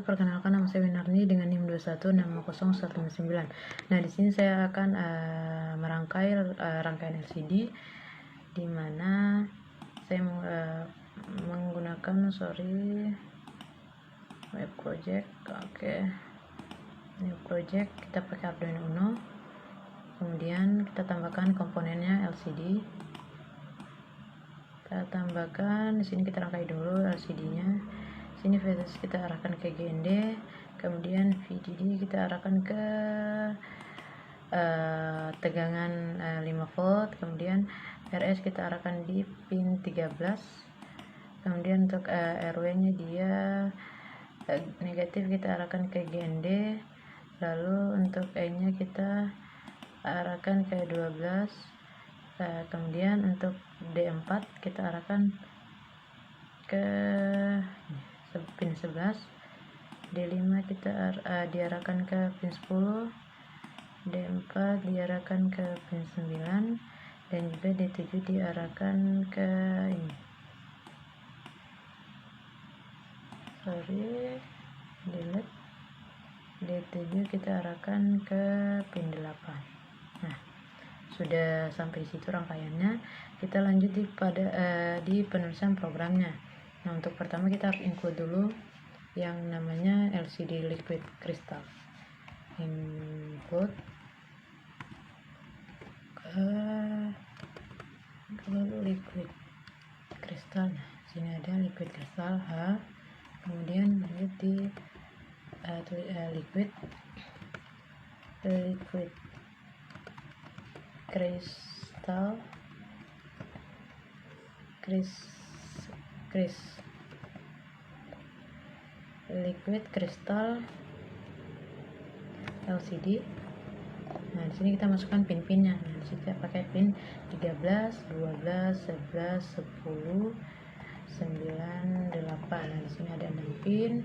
Perkenalkan, nama saya Winarni dengan NIM 2160159. Nah, di sini saya akan merangkai rangkaian LCD di mana saya menggunakan web project. Oke. New project, kita pakai Arduino Uno. Kemudian kita tambahkan komponennya LCD. Kita tambahkan di sini, kita rangkai dulu LCD-nya. Sini voltage kita arahkan ke GND, kemudian VDD kita arahkan ke tegangan 5 volt, kemudian RS kita arahkan di pin 13, kemudian untuk RW nya dia negatif, kita arahkan ke GND, lalu untuk E nya kita arahkan ke 12, kemudian untuk D4 kita arahkan ke pin 11, D5 kita diarahkan ke pin 10, D4 diarahkan ke pin 9, dan juga D7 diarahkan ke D7 kita arahkan ke pin 8. Nah, sudah sampai di situ rangkaiannya. Kita lanjut di penulisan programnya. Nah, untuk pertama kita harus include dulu yang namanya LCD liquid crystal. Include liquid crystal. Nah, sini ada liquid crystal H. Kemudian lanjut di liquid crystal liquid crystal LCD. Nah, di sini kita masukkan pin-pinnya. Nah, di sini kita pakai pin 13, 12, 11, 10, 9, 8. Nah, di sini ada 6 pin.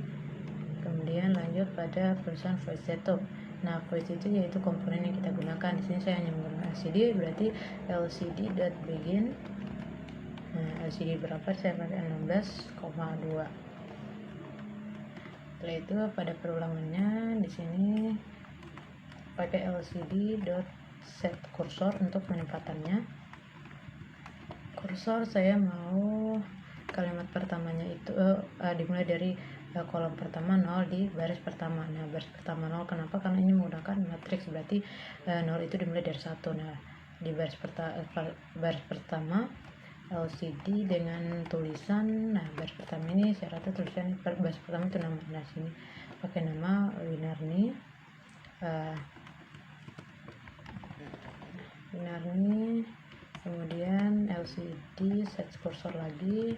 Kemudian lanjut pada perusahaan voice setup. Nah, voice itu yaitu komponen yang kita gunakan. Di sini saya hanya menggunakan LCD, berarti LCD.begin. Nah, LCD berapa? Saya pakai 16,2. Setelah itu pada perulangannya di sini pakai LCD.set kursor untuk penempatannya. Kursor saya mau kalimat pertamanya itu dimulai dari kolom pertama 0 di baris pertama. Nah, baris pertama 0 kenapa? Karena ini menggunakan matriks, berarti 0 itu dimulai dari 1. Nah, di baris pertama LCD dengan tulisan, nah baris pertama ini saya rata tulisan baris pertama itu nama. Nah, sini pakai nama Winarni. Kemudian LCD set kursor lagi,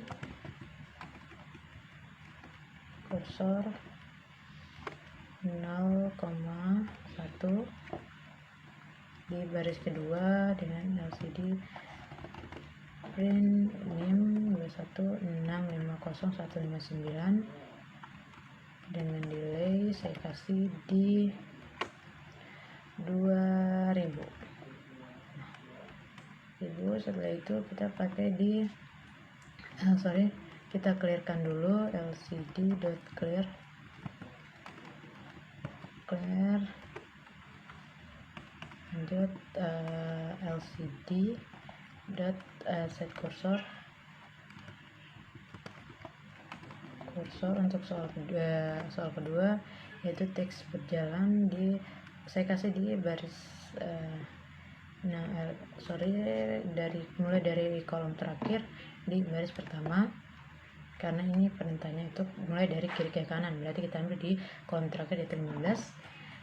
kursor 0,1 di baris kedua dengan LCD print NIM 216500159 dengan delay saya kasih di 2000. Setelah itu kita pakai di kita clearkan dulu LCD.clear lanjut LCD.set kursor untuk soal kedua yaitu teks berjalan saya kasih di baris mulai dari kolom terakhir di baris pertama, karena ini perintahnya itu mulai dari kiri ke kanan, berarti kita ambil di kolom terakhir yaitu 15.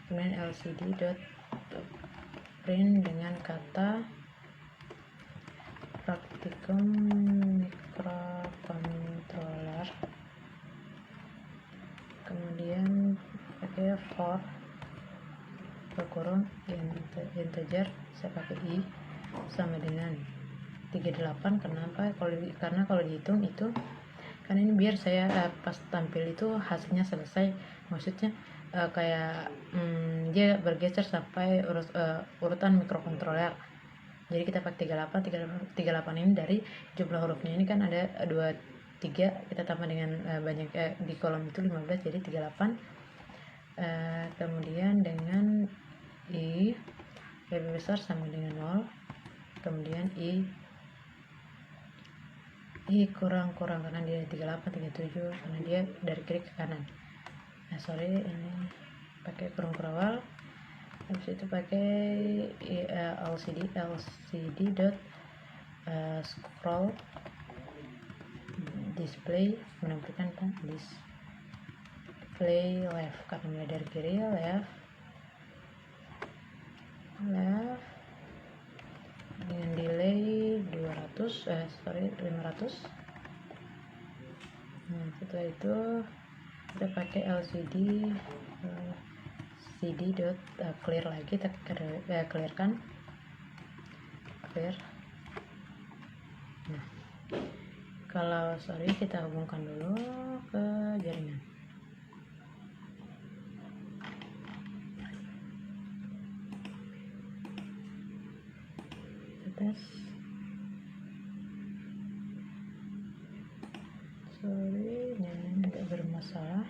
Kemudian LCD.print dengan kata praktikum microcontroller, kemudian pakai for berkurung integer, saya pakai i sama dengan 38. Kenapa? Karena kalau dihitung itu, karena ini biar saya pas tampil itu hasilnya selesai, maksudnya dia bergeser sampai urutan mikrokontroler. Jadi kita pakai 38 ini dari jumlah hurufnya ini kan ada 3 kita tambah dengan banyak di kolom itu 15 jadi 38. Kemudian dengan I lebih besar sama dengan 0, kemudian I kurang karena dia 38 37 karena dia dari kiri ke kanan. Nah sorry, ini pakai kurung awal, habis itu pakai LCD dot scroll display, menampilkan display left karena mulai dari kiri, left dengan delay 500. Nah setelah itu kita pakai LCD dot clear lagi, kita clearkan clear. Nah kalau sorry kita hubungkan dulu ke jaringan. Tes sorry ini agak bermasalah.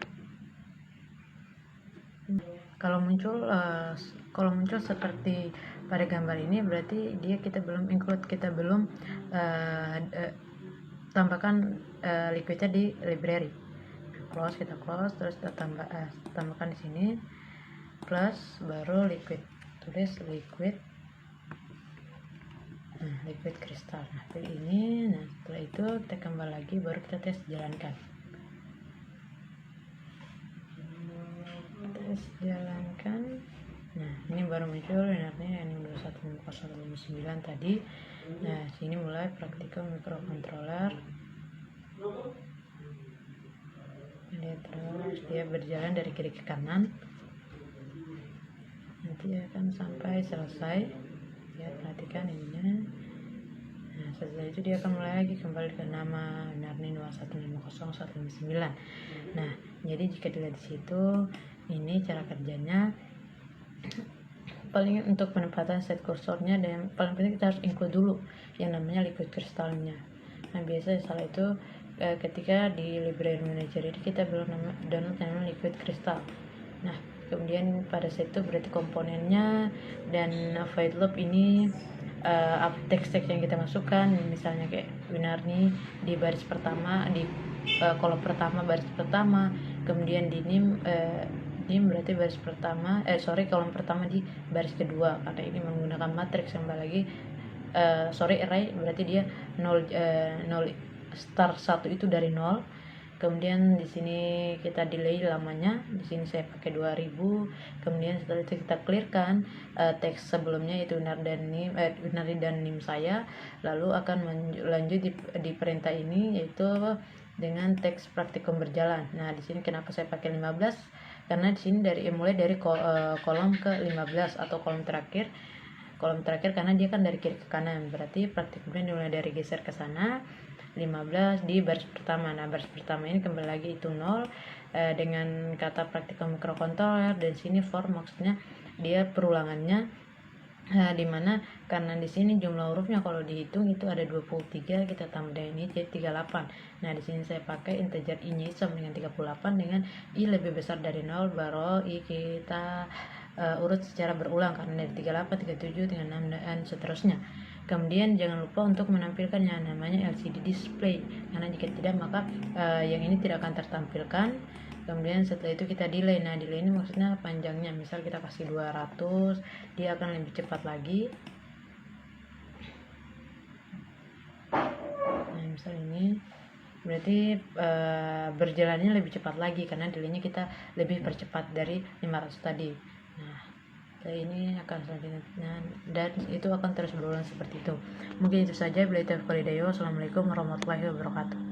Kalau muncul seperti pada gambar ini berarti kita belum include, kita belum tambahkan liquidnya di library. Kita close terus kita tambahkan di sini plus baru liquid, tulis liquid. Nah, liquid kristal. Nah, pilih ini. Nah, setelah itu kita kembali lagi baru kita tes jalankan. Tes jalankan. Nah, ini baru muncul winarnya ini 215059 tadi. Nah, sini mulai praktikum microcontroller. Terus dia berjalan dari kiri ke kanan. Nanti akan sampai selesai. Ya, perhatikan ininya. Nah setelah itu dia akan mulai lagi kembali ke nama Winarni 2150159. Nah jadi jika dilihat di situ, ini cara kerjanya. Paling untuk penempatan set kursornya, dan paling penting kita harus include dulu yang namanya liquid kristalnya. Nah biasa salah itu ketika di library manager ini kita belum download yang namanya liquid kristal. Nah kemudian pada saat itu berarti komponennya dan void loop ini teks-teks yang kita masukkan, misalnya kayak Winarni di baris pertama, di kolom pertama baris pertama, kemudian di nim berarti baris pertama, kolom pertama di baris kedua karena ini menggunakan matriks, yang lagi array berarti dia 0 start 1 itu dari 0. Kemudian di sini kita delay lamanya, di sini saya pakai 2000. Kemudian setelah itu kita clearkan teks sebelumnya itu Winarni dan nim saya, lalu akan lanjut di perintah ini yaitu dengan teks praktikum berjalan. Nah di sini kenapa saya pakai 15? Karena di sini mulai dari kolom ke 15 atau kolom terakhir karena dia kan dari kiri ke kanan, berarti praktikumnya mulai dari geser ke sana 15 di baris pertama. Nah baris pertama ini kembali lagi itu 0 dengan kata praktikum microcontroller, dan sini for maksudnya dia perulangannya, dimana karena di sini jumlah hurufnya kalau dihitung itu ada 23, kita tambah dengan ini jadi 38. Nah di sini saya pakai integer i nya sama dengan 38 dengan i lebih besar dari 0, baru i kita urut secara berulang karena dari 38, 37, 36 dan seterusnya. Kemudian jangan lupa untuk menampilkan yang namanya LCD display, karena jika tidak maka yang ini tidak akan tertampilkan. Kemudian setelah itu kita delay. Nah delay ini maksudnya panjangnya, misal kita kasih 200, dia akan lebih cepat lagi. Nah misal ini berarti berjalannya lebih cepat lagi karena delaynya kita lebih percepat dari 500 tadi. Nah ini akan selanjutnya dan itu akan terus berulang seperti itu. Mungkin itu saja. Assalamualaikum warahmatullahi wabarakatuh.